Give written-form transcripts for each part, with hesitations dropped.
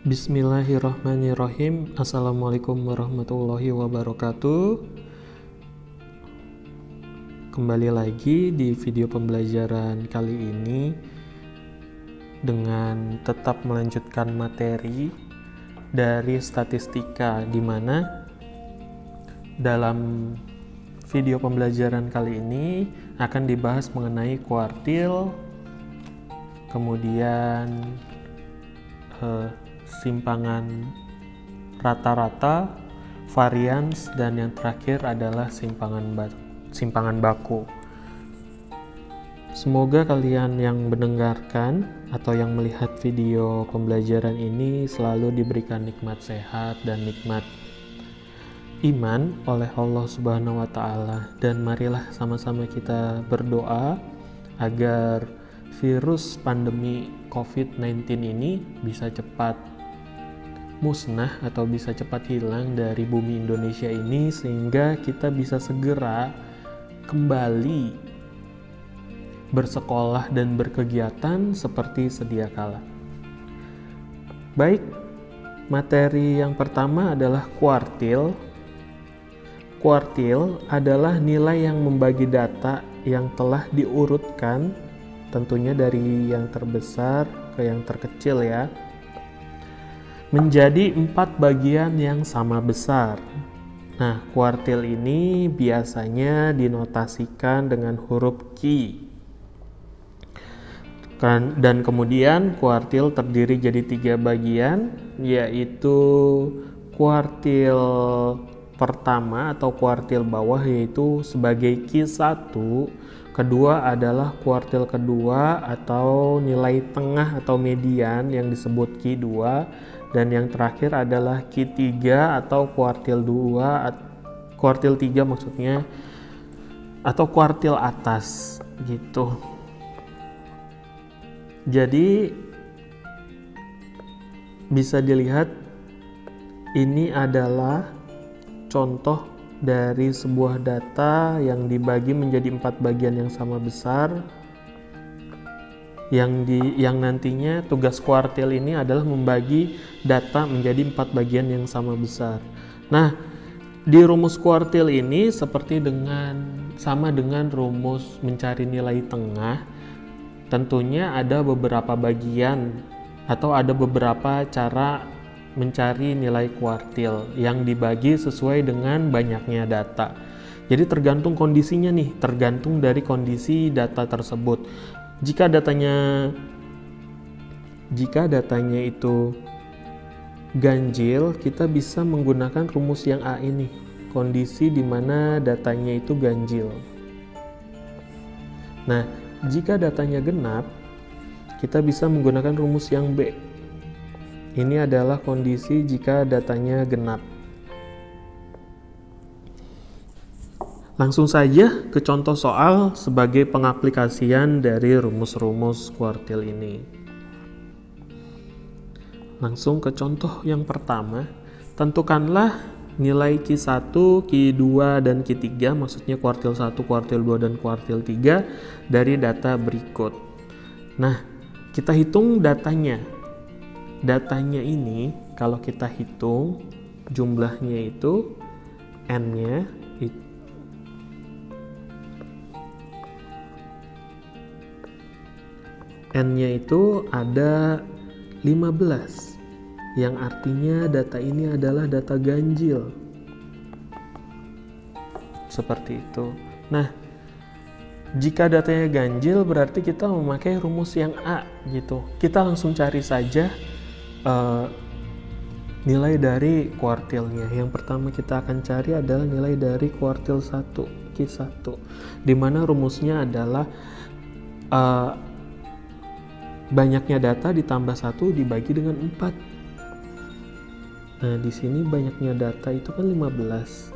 Bismillahirrahmanirrahim. Assalamualaikum warahmatullahi wabarakatuh. Kembali lagi di video pembelajaran kali ini dengan tetap melanjutkan materi dari statistika, di mana dalam video pembelajaran kali ini akan dibahas mengenai kuartil, kemudian simpangan rata-rata, varians, dan yang terakhir adalah simpangan baku. Semoga kalian yang mendengarkan atau yang melihat video pembelajaran ini selalu diberikan nikmat sehat dan nikmat iman oleh Allah Subhanahu wa Ta'ala. Dan marilah sama-sama kita berdoa agar virus pandemi COVID-19 ini bisa cepat musnah atau bisa cepat hilang dari bumi Indonesia ini, sehingga kita bisa segera kembali bersekolah dan berkegiatan seperti sedia kala. Baik, materi yang pertama adalah kuartil. Kuartil adalah nilai yang membagi data yang telah diurutkan, tentunya dari yang terbesar ke yang terkecil ya, menjadi 4 bagian yang sama besar. Nah, kuartil ini biasanya dinotasikan dengan huruf Q. Dan kemudian kuartil terdiri jadi 3 bagian, yaitu kuartil pertama atau kuartil bawah, yaitu sebagai Q1. Kedua adalah kuartil kedua atau nilai tengah atau median yang disebut Q2, dan yang terakhir adalah Q3 atau kuartil 3 maksudnya, atau kuartil atas gitu. Jadi bisa dilihat ini adalah contoh dari sebuah data yang dibagi menjadi 4 bagian yang sama besar, yang nantinya tugas kuartil ini adalah membagi data menjadi 4 bagian yang sama besar. Nah, di rumus kuartil ini sama dengan rumus mencari nilai tengah. Tentunya ada beberapa bagian atau ada beberapa cara mencari nilai kuartil yang dibagi sesuai dengan banyaknya data. Jadi tergantung kondisinya nih, tergantung dari kondisi data tersebut. Jika datanya itu ganjil, kita bisa menggunakan rumus yang A ini, kondisi di mana datanya itu ganjil. Nah, jika datanya genap, kita bisa menggunakan rumus yang B. Ini adalah kondisi jika datanya genap. Langsung saja ke contoh soal sebagai pengaplikasian dari rumus-rumus kuartil ini. Langsung ke contoh yang pertama. Tentukanlah nilai Q1, Q2, dan Q3, maksudnya kuartil 1, kuartil 2, dan kuartil 3 dari data berikut. Nah, kita hitung datanya. Datanya ini kalau kita hitung jumlahnya itu N-nya itu ada 15, yang artinya data ini adalah data ganjil. Seperti itu. Nah, jika datanya ganjil berarti kita memakai rumus yang A gitu. Kita langsung cari saja nilai dari kuartilnya. Yang pertama kita akan cari adalah nilai dari kuartil 1, Q1, di mana rumusnya adalah banyaknya data ditambah 1 dibagi dengan 4. Nah, di sini banyaknya data itu kan 15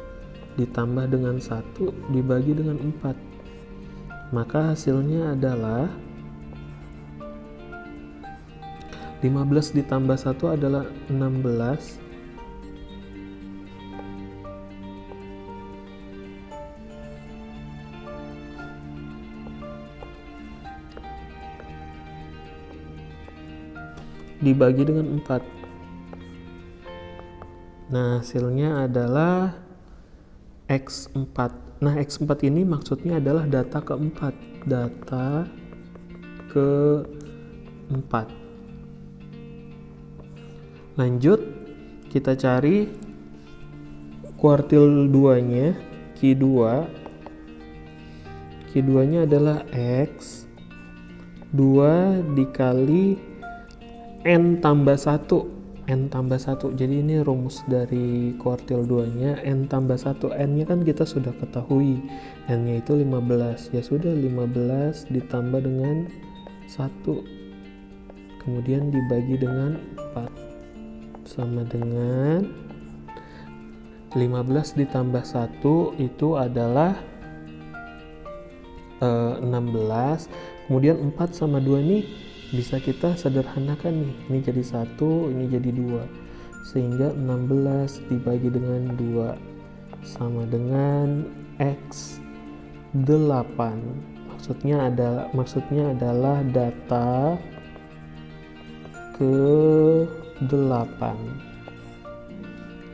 ditambah dengan 1 dibagi dengan 4. Maka hasilnya adalah 15 ditambah 1 adalah 16. Dibagi dengan 4. Nah, hasilnya adalah X4. Nah, X4 ini maksudnya adalah data keempat. Data keempat. Lanjut, kita cari kuartil 2-nya, Q2. Q2-nya adalah X 2 dikali N tambah 1. N tambah 1. Jadi ini rumus dari kuartil 2-nya. N tambah 1. N-nya kan kita sudah ketahui. N-nya itu 15. Ya sudah, 15 ditambah dengan 1. Kemudian dibagi dengan 4. Sama dengan 15 ditambah 1 itu adalah 16. Kemudian 4 sama 2 nih bisa kita sederhanakan nih, ini jadi 1, ini jadi 2, sehingga 16 dibagi dengan 2 sama dengan X8. Maksudnya adalah data ke-8.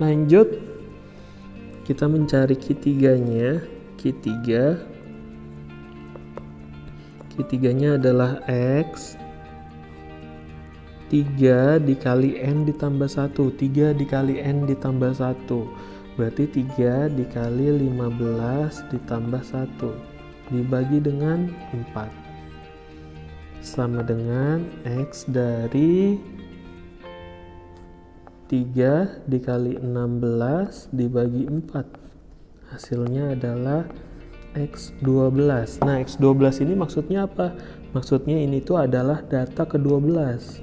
Lanjut, kita mencari Q3-nya. Q3-nya adalah X 3 dikali N ditambah 1. 3 dikali N ditambah 1 berarti 3 dikali 15 ditambah 1 dibagi dengan 4 sama dengan X dari 3 dikali 16 dibagi 4. Hasilnya adalah X12. Nah, X12 ini maksudnya apa? Maksudnya ini tuh adalah data ke-12.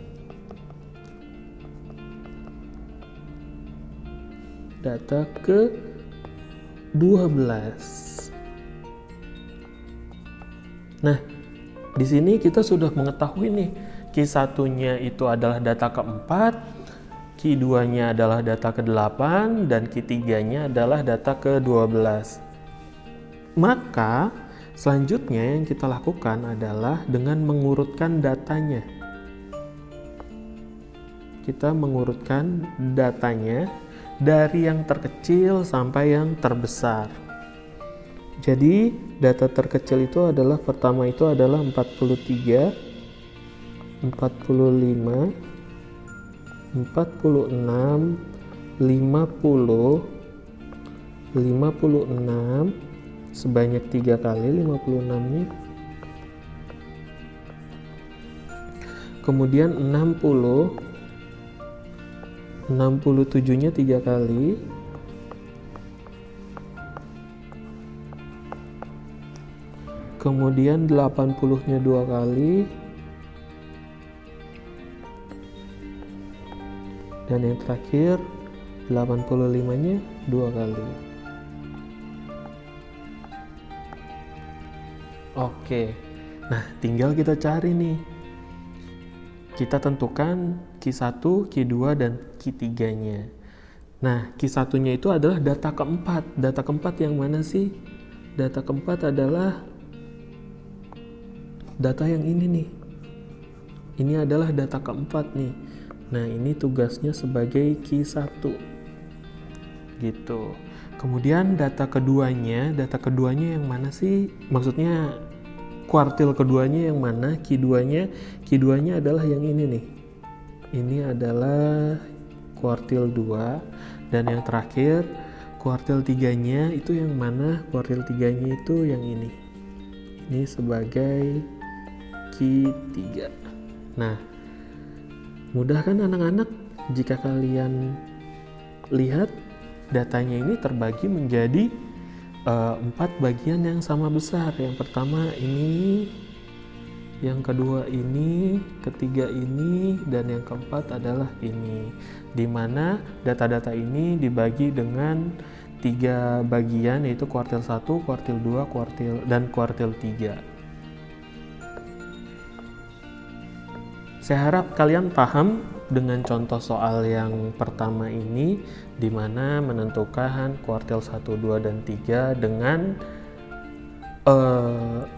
Data ke-12. Nah, di sini kita sudah mengetahui nih, Q1-nya itu adalah data keempat, Q2-nya adalah data ke-8, dan Q3-nya adalah data ke-12. Maka, selanjutnya yang kita lakukan adalah dengan mengurutkan datanya. Kita mengurutkan datanya dari yang terkecil sampai yang terbesar. Jadi data terkecil itu adalah, pertama itu adalah 43, 45, 46, 50, 56, sebanyak 3 kali 56-nya. Kemudian 60, 67-nya 3 kali. Kemudian 80-nya 2 kali. Dan yang terakhir 85-nya 2 kali. Oke. Nah, tinggal kita cari nih. Kita tentukan Q1, Q2, dan Q3-nya. Nah, Q1-nya itu adalah data keempat. Data keempat yang mana sih? Data keempat adalah data yang ini nih. Ini adalah data keempat nih. Nah, ini tugasnya sebagai Q1. Gitu. Kemudian data keduanya yang mana sih? Maksudnya kuartil keduanya yang mana? Q2-nya adalah yang ini nih. Ini adalah kuartil 2, dan yang terakhir kuartil 3-nya itu yang mana? Kuartil 3-nya itu yang ini. Ini sebagai Q3. Nah, mudah kan anak-anak? Jika kalian lihat datanya ini terbagi menjadi 4 bagian yang sama besar. Yang pertama ini, yang kedua ini, ketiga ini, dan yang keempat adalah ini. Di mana data-data ini dibagi dengan 3 bagian, yaitu kuartil 1, kuartil 2, dan kuartil 3. Saya harap kalian paham dengan contoh soal yang pertama ini, di mana menentukan kuartil 1, 2, dan 3 dengan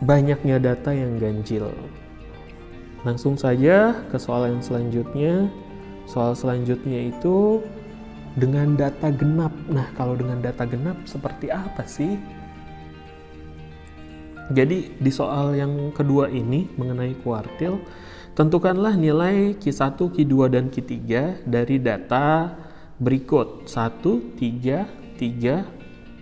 banyaknya data yang ganjil. Langsung saja ke soal yang selanjutnya. Soal selanjutnya itu dengan data genap. Nah, kalau dengan data genap seperti apa sih? Jadi di soal yang kedua ini mengenai kuartil, tentukanlah nilai Q1, Q2, dan Q3 dari data berikut: 1, 3, 3,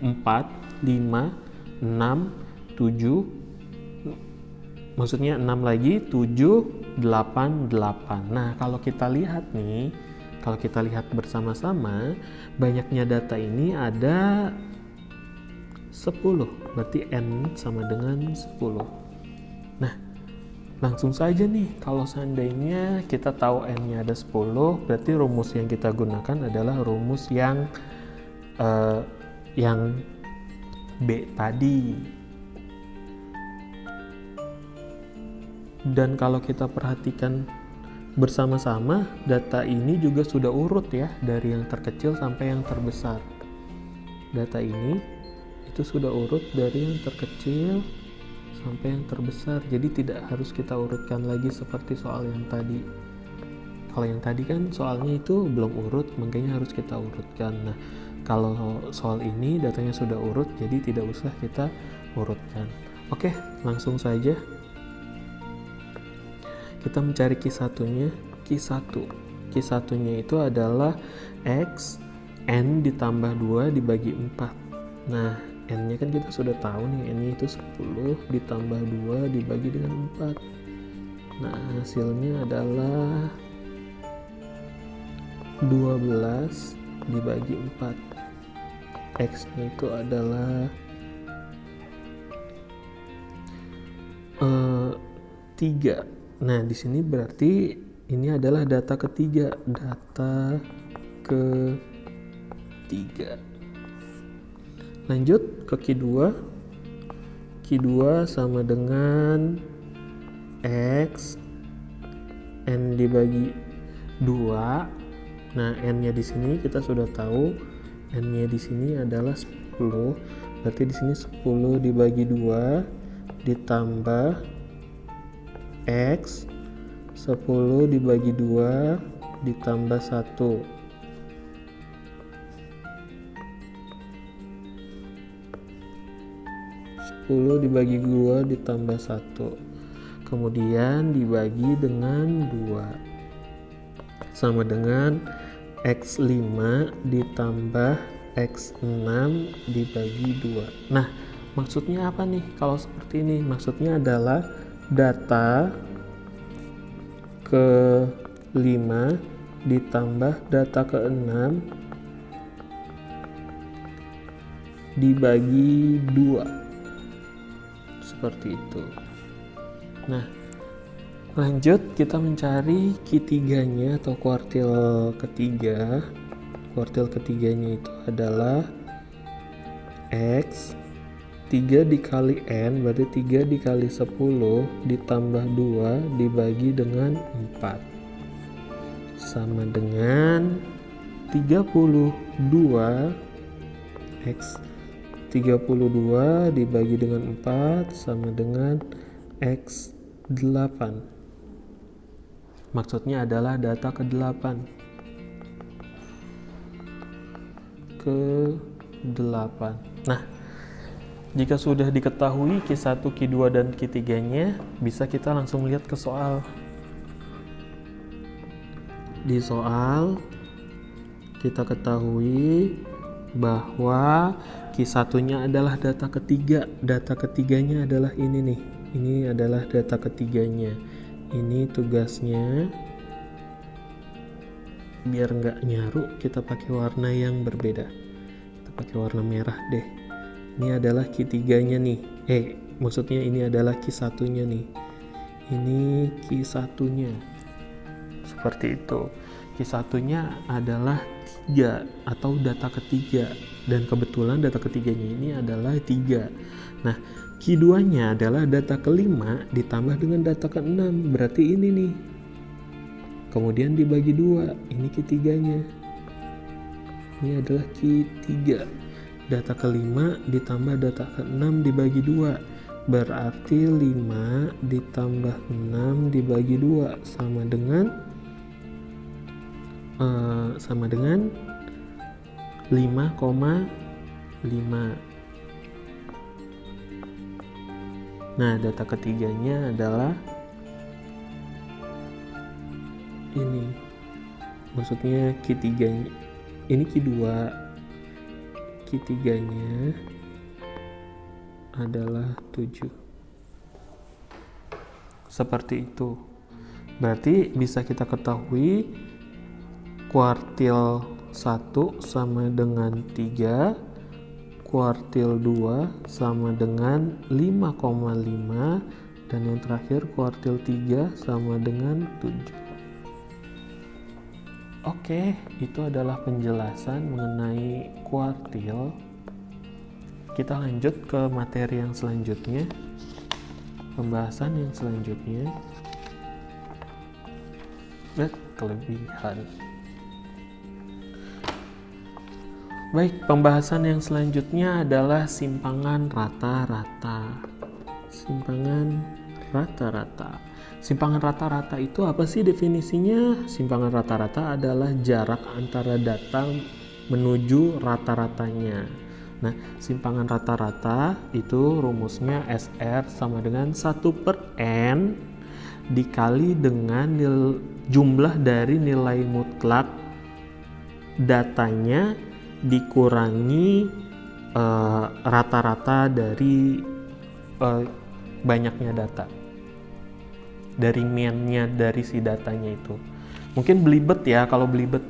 4, 5, 6, 7, maksudnya 6 lagi, 7, 8, 8. Nah, kalau kita lihat nih, kalau kita lihat bersama-sama, banyaknya data ini ada 10, berarti N sama dengan 10. Nah, langsung saja nih, kalau seandainya kita tahu N-nya ada 10, berarti rumus yang kita gunakan adalah rumus yang B tadi. Dan kalau kita perhatikan bersama-sama, data ini juga sudah urut ya, dari yang terkecil sampai yang terbesar. Data ini itu sudah urut dari yang terkecil sampai yang terbesar, jadi tidak harus kita urutkan lagi seperti soal yang tadi. Kalau yang tadi kan soalnya itu belum urut, makanya harus kita urutkan. Nah, kalau soal ini datanya sudah urut, jadi tidak usah kita urutkan. Oke, langsung saja kita mencari Q1-nya. Q1-nya itu adalah X N ditambah 2 dibagi 4. Nah, N-nya kan kita sudah tahu nih, N-nya itu 10 ditambah 2 dibagi dengan 4. Nah, hasilnya adalah 12 dibagi 4. X-nya itu adalah 3. Nah, di sini berarti ini adalah data ketiga. Lanjut ke Q2. Q2 sama dengan X N dibagi 2. Nah, N-nya di sini kita sudah tahu, N-nya di sini adalah 10. Berarti di sini 10 dibagi 2 ditambah X 10 dibagi 2 ditambah 1. 10 dibagi 2 ditambah 1, kemudian dibagi dengan 2, sama dengan X5 ditambah X6 dibagi 2. Nah, maksudnya apa nih kalau seperti ini? Maksudnya adalah data ke-5 ditambah data ke-6 dibagi 2. Seperti itu. Nah, lanjut kita mencari Q3-nya atau kuartil ketiga. Kuartil ketiganya itu adalah X 3 dikali N, berarti 3 dikali 10 ditambah 2 dibagi dengan 4, sama dengan 32. X 32 dibagi dengan 4 sama dengan X8. Maksudnya adalah data ke-8. Nah, jika sudah diketahui Q1, Q2, dan Q3-nya, bisa kita langsung lihat ke soal. Di soal kita ketahui bahwa Q1-nya adalah data ketiga. Data ketiganya adalah ini nih. Ini adalah data ketiganya. Ini tugasnya. Biar nggak nyaru, kita pakai warna yang berbeda. Kita pakai warna merah deh. Ini adalah Q3-nya nih. Maksudnya ini adalah Q1-nya nih. Ini Q1-nya. Seperti itu. Q1-nya adalah 3 atau data ketiga, dan kebetulan data ketiganya ini adalah 3. Nah, Q2-nya adalah data ke-5 ditambah dengan data ke-6, berarti ini nih. Kemudian dibagi 2, ini Q3-nya. Ini adalah Q3. Data ke-5 ditambah data ke-6 dibagi 2, berarti 5 ditambah 6 dibagi 2 sama dengan 5,5. Nah, data ketiganya adalah ini. Maksudnya Q3, ini Q2. Q3-nya adalah 7. Seperti itu. Berarti bisa kita ketahui kuartil 1 sama dengan 3, kuartil 2 sama dengan 5,5, dan yang terakhir kuartil 3 sama dengan 7. Oke, itu adalah penjelasan mengenai kuartil. Kita lanjut ke materi yang selanjutnya, pembahasan yang selanjutnya. Kelebihan. Baik, pembahasan yang selanjutnya adalah simpangan rata-rata. Simpangan rata-rata. Simpangan rata-rata itu apa sih definisinya? Simpangan rata-rata adalah jarak antara data menuju rata-ratanya. Nah, simpangan rata-rata itu rumusnya SR sama dengan 1/N dikali dengan jumlah dari nilai mutlak datanya dikurangi rata-rata dari banyaknya data, dari mean-nya dari si datanya itu. Mungkin belibet ya, kalau belibet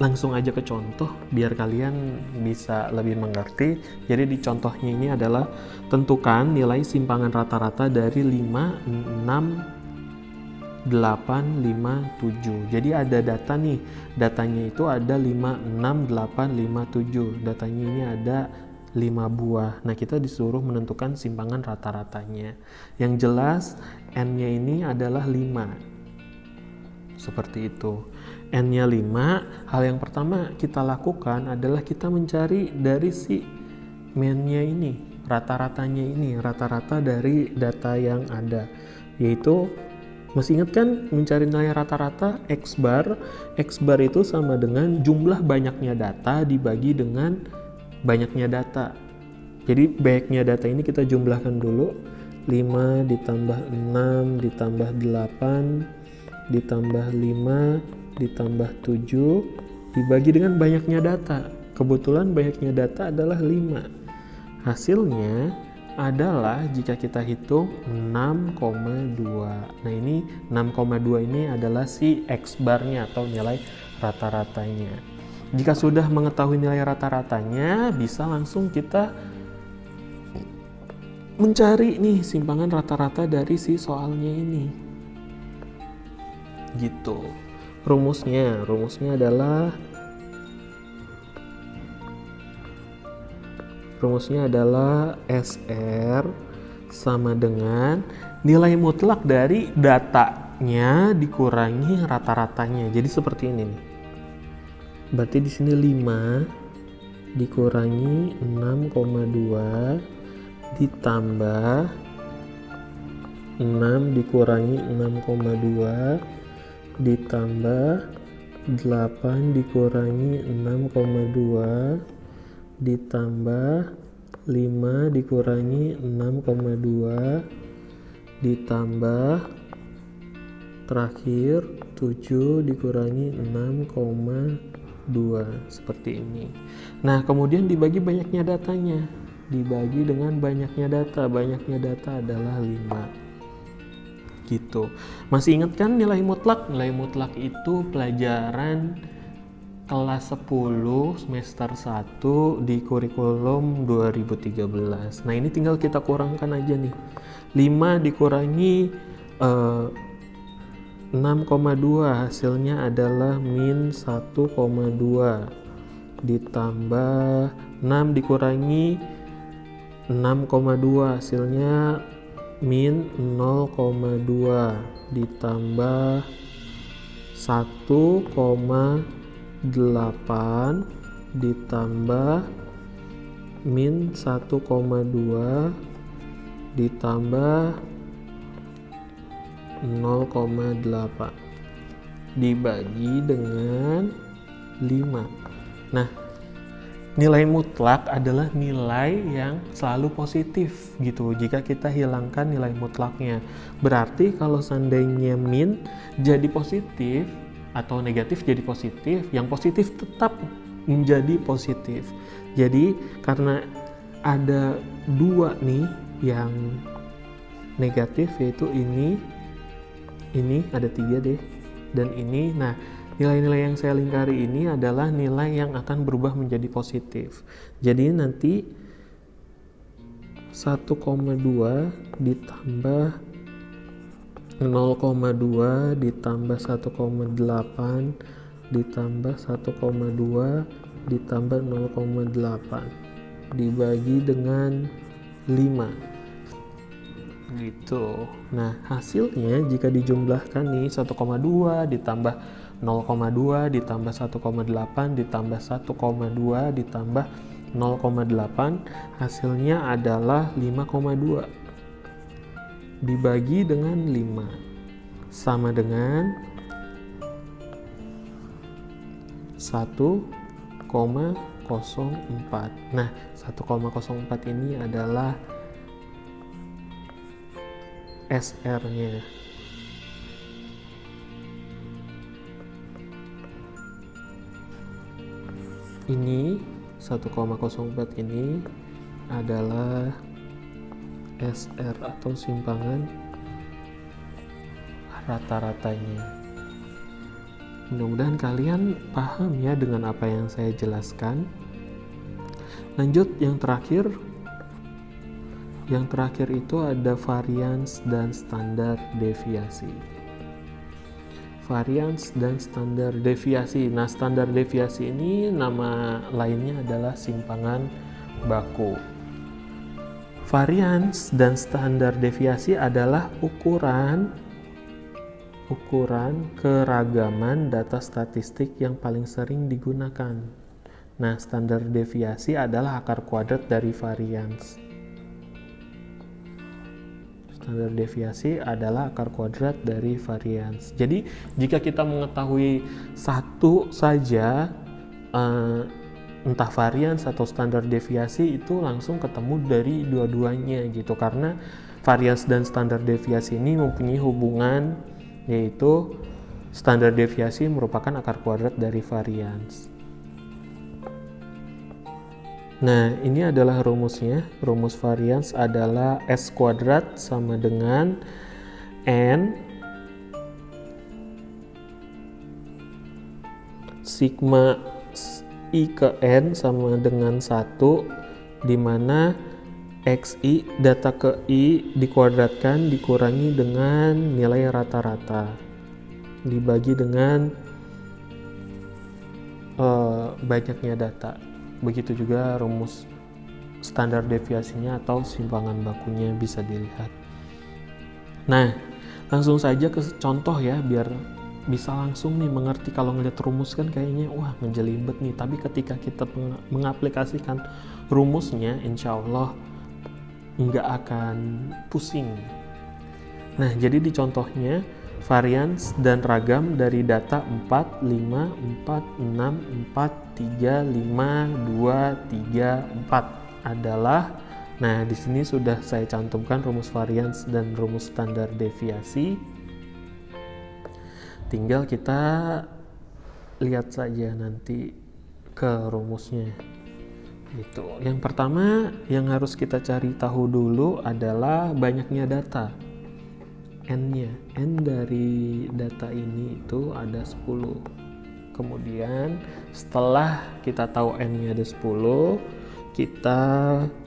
langsung aja ke contoh biar kalian bisa lebih mengerti. Jadi di contohnya ini adalah tentukan nilai simpangan rata-rata dari 5, 6, 8, 5, 7. Jadi ada data nih, datanya itu ada 5, 6, 8, 5, 7. Datanya ini ada 5 buah. Nah, kita disuruh menentukan simpangan rata-ratanya. Yang jelas N-nya ini adalah 5. Seperti itu. N-nya 5, hal yang pertama kita lakukan adalah kita mencari dari si mean-nya ini, rata-ratanya ini, rata-rata dari data yang ada. Yaitu, masih ingat kan mencari nilai rata-rata X bar? X bar itu sama dengan jumlah banyaknya data dibagi dengan banyaknya data. Jadi banyaknya data ini kita jumlahkan dulu. 5 ditambah 6 ditambah 8 ditambah 5 ditambah 7 dibagi dengan banyaknya data. Kebetulan banyaknya data adalah 5. Hasilnya adalah jika kita hitung 6,2. Nah, ini 6,2 ini adalah si X bar-nya atau nilai rata-ratanya. Jika sudah mengetahui nilai rata-ratanya, bisa langsung kita mencari nih simpangan rata-rata dari si soalnya ini. Gitu. Rumusnya adalah SR sama dengan nilai mutlak dari datanya dikurangi rata-ratanya. Jadi seperti ini nih. Berarti di sini 5 dikurangi 6,2 ditambah 6 dikurangi 6,2 ditambah 8 dikurangi 6,2 ditambah 5 dikurangi 6,2 ditambah terakhir 7 dikurangi 6,2, seperti ini. Nah, kemudian dibagi banyaknya datanya, dibagi dengan banyaknya data adalah 5. Gitu. Masih ingat kan nilai mutlak? Nilai mutlak itu pelajaran kelas 10 semester 1 di kurikulum 2013. Nah, ini tinggal kita kurangkan aja nih. 5 dikurangi 6,2 hasilnya adalah min 1,2 ditambah 6 dikurangi 6,2 hasilnya min 0,2 ditambah 1,8 ditambah min 1,2 ditambah 0,8 dibagi dengan 5. Nah, nilai mutlak adalah nilai yang selalu positif gitu. Jika kita hilangkan nilai mutlaknya, berarti kalau seandainya min jadi positif atau negatif jadi positif, yang positif tetap menjadi positif. Jadi karena ada dua nih yang negatif, yaitu ini ada 3 deh, dan ini. Nah, nilai-nilai yang saya lingkari ini adalah nilai yang akan berubah menjadi positif. Jadi nanti 1,2 ditambah 0,2 ditambah 1,8 ditambah 1,2 ditambah 0,8 dibagi dengan 5 gitu. Nah, hasilnya jika dijumlahkan nih 1,2 ditambah 0,2 ditambah 1,8 ditambah 1,2 ditambah 0,8, hasilnya adalah 5,2 dibagi dengan 5 sama dengan 1,04. Nah, 1,04 ini adalah SR-nya. Ini 1,04 ini adalah SR atau simpangan rata-ratanya. Mudah-mudahan kalian paham ya dengan apa yang saya jelaskan. Lanjut yang terakhir. Yang terakhir itu ada varians dan standar deviasi. Varians dan standar deviasi. Nah, standar deviasi ini nama lainnya adalah simpangan baku. Varians dan standar deviasi adalah ukuran keragaman data statistik yang paling sering digunakan. Nah, standar deviasi adalah akar kuadrat dari varians. Standar deviasi adalah akar kuadrat dari varians. Jadi, jika kita mengetahui satu saja, entah varians atau standar deviasi, itu langsung ketemu dari dua-duanya gitu. Karena varians dan standar deviasi ini mempunyai hubungan, yaitu standar deviasi merupakan akar kuadrat dari varians. Nah, ini adalah rumusnya. Rumus varians adalah S kuadrat sama dengan N sigma I ke N sama dengan 1, di mana XI data ke I dikuadratkan dikurangi dengan nilai rata-rata dibagi dengan banyaknya data. Begitu juga rumus standar deviasinya atau simpangan bakunya bisa dilihat. Nah, langsung saja ke contoh ya, biar bisa langsung nih mengerti. Kalau ngeliat rumus kan kayaknya wah menjelibet nih, tapi ketika kita mengaplikasikan rumusnya, insya Allah nggak akan pusing. Nah, jadi di contohnya varians dan ragam dari data 4, 5, 4, 6, 4, 3, 5, 2, 3, 4 adalah, nah di sini sudah saya cantumkan rumus varians dan rumus standar deviasi. Tinggal kita lihat saja nanti ke rumusnya. Gitu. Yang pertama yang harus kita cari tahu dulu adalah banyaknya data. N-nya, N dari data ini itu ada 10. Kemudian setelah kita tahu N-nya ada 10, kita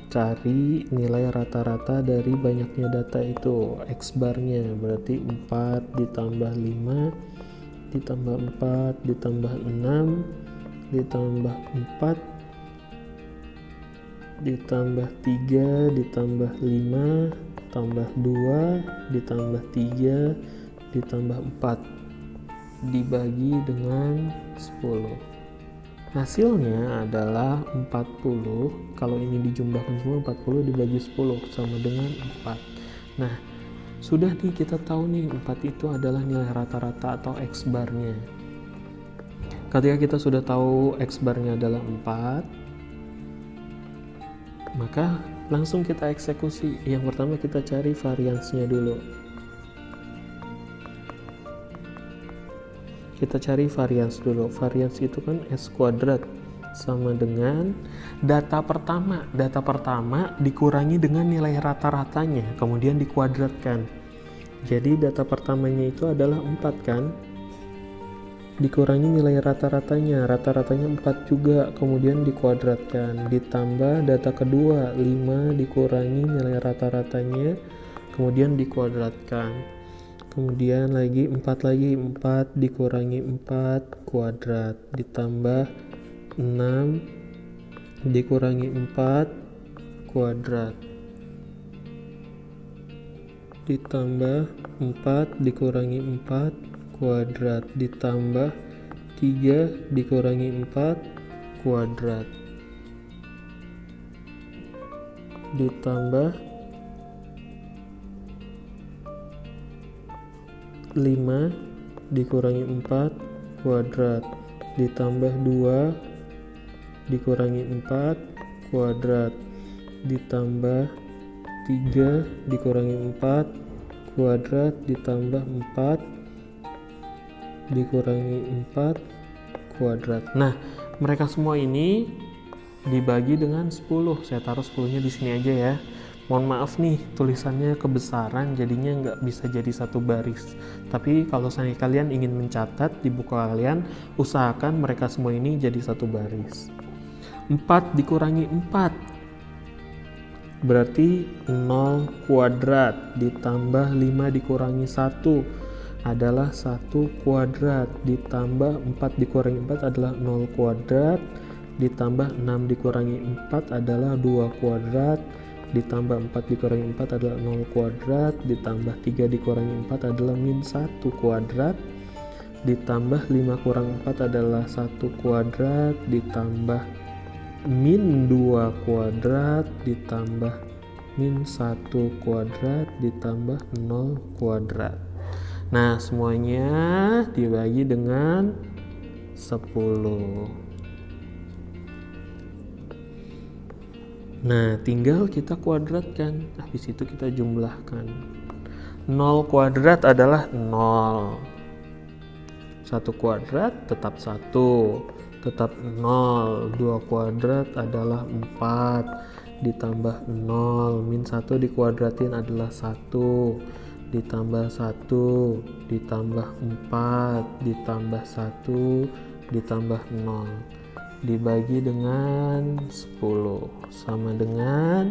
cari nilai rata-rata dari banyaknya data itu. X-bar-nya berarti 4 ditambah 5 ditambah 4 ditambah 6 ditambah 4 ditambah 3 ditambah 5 tambah 2 ditambah 3 ditambah 4 dibagi dengan 10. Hasilnya adalah 40. Kalau ini dijumlahkan semua, 40 dibagi 10 sama dengan 4. Nah, sudah nih kita tahu nih 4 itu adalah nilai rata-rata atau X-bar-nya. Ketika kita sudah tahu X-bar-nya adalah 4, Maka langsung kita eksekusi. Yang pertama kita cari variansnya dulu. Kita cari varians dulu. Varians itu kan S kuadrat sama dengan data pertama. Data pertama dikurangi dengan nilai rata-ratanya, kemudian dikuadratkan. Jadi data pertamanya itu adalah 4 kan? Dikurangi nilai rata-ratanya 4 juga, kemudian dikuadratkan. Ditambah data kedua, 5 dikurangi nilai rata-ratanya, kemudian dikuadratkan. Kemudian lagi 4 dikurangi 4 kuadrat, ditambah 6 dikurangi 4 kuadrat, ditambah 4 dikurangi 4 kuadrat, ditambah 3 dikurangi 4 kuadrat, ditambah 5 dikurangi 4 kuadrat, ditambah 2 dikurangi 4 kuadrat, ditambah 3 dikurangi 4 kuadrat, ditambah 4 dikurangi 4 kuadrat. Nah, mereka semua ini dibagi dengan 10. Saya taruh 10-nya di sini aja ya. Mohon maaf nih, tulisannya kebesaran jadinya nggak bisa jadi satu baris. Tapi kalau kalian ingin mencatat di buku kalian, usahakan mereka semua ini jadi satu baris. 4 dikurangi 4 berarti 0 kuadrat, ditambah 5 dikurangi 1 adalah 1 kuadrat, ditambah 4 dikurangi 4 adalah 0 kuadrat, ditambah 6 dikurangi 4 adalah 2 kuadrat, ditambah 4 dikurangi 4 adalah 0 kuadrat, ditambah 3 dikurangi 4 adalah min 1 kuadrat, ditambah 5 kurang 4 adalah 1 kuadrat, ditambah min 2 kuadrat, ditambah min 1 kuadrat, ditambah 0 kuadrat. Nah, semuanya dibagi dengan 10. Nah, tinggal kita kuadratkan, habis itu kita jumlahkan. 0 kuadrat adalah 0. 1 kuadrat tetap 1, tetap 0. 2 kuadrat adalah 4, ditambah 0. Min 1 dikuadratin adalah 1, ditambah 1, ditambah 4, ditambah 1, ditambah 0. Dibagi dengan 10 sama dengan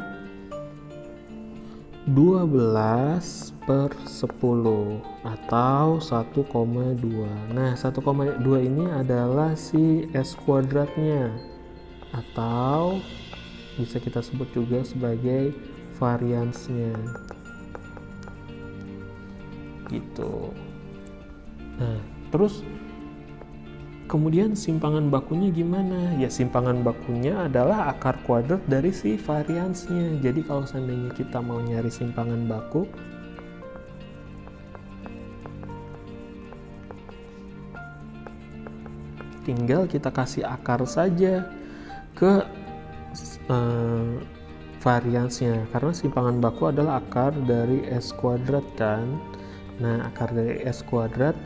12 per 10 atau 1,2. Nah, 1,2 ini adalah si S kuadratnya, atau bisa kita sebut juga sebagai variansnya gitu. Nah, terus kemudian simpangan bakunya gimana? Ya, simpangan bakunya adalah akar kuadrat dari si variansnya. Jadi kalau seandainya kita mau nyari simpangan baku, tinggal kita kasih akar saja ke variansnya, karena simpangan baku adalah akar dari S kuadrat kan. Nah, akar dari S kuadrat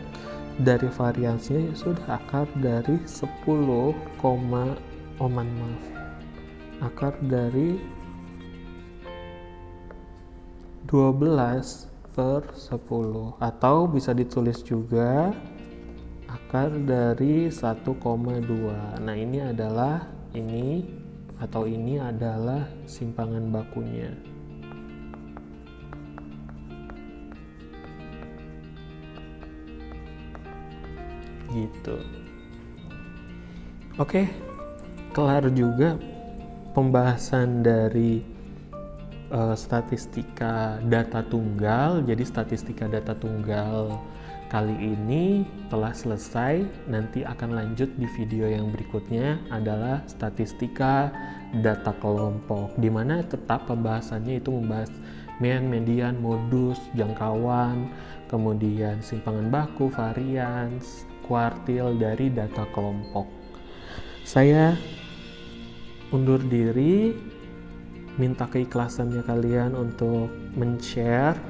dari variansnya sudah akar dari 10, akar dari 12 per 10, atau bisa ditulis juga akar dari 1,2. Nah, ini adalah ini adalah simpangan bakunya. Gitu. Oke, kelar juga pembahasan dari statistika data tunggal. Jadi statistika data tunggal kali ini telah selesai. Nanti akan lanjut di video yang berikutnya adalah statistika data kelompok, di mana tetap pembahasannya itu membahas mean, median, modus, jangkauan, kemudian simpangan baku, varians, kuartil dari data kelompok. Saya undur diri. minta keikhlasannya kalian untuk men-share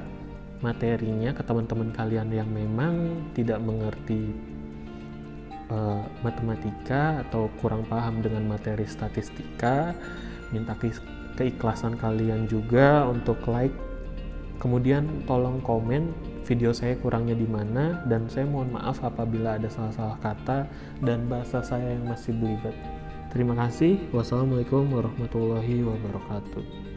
materinya ke teman-teman kalian yang memang tidak mengerti matematika atau kurang paham dengan materi statistika. Minta keikhlasan kalian juga untuk like, kemudian tolong komen video saya kurangnya di mana, dan saya mohon maaf apabila ada salah-salah kata dan bahasa saya yang masih belibet. Terima kasih. Wassalamualaikum warahmatullahi wabarakatuh.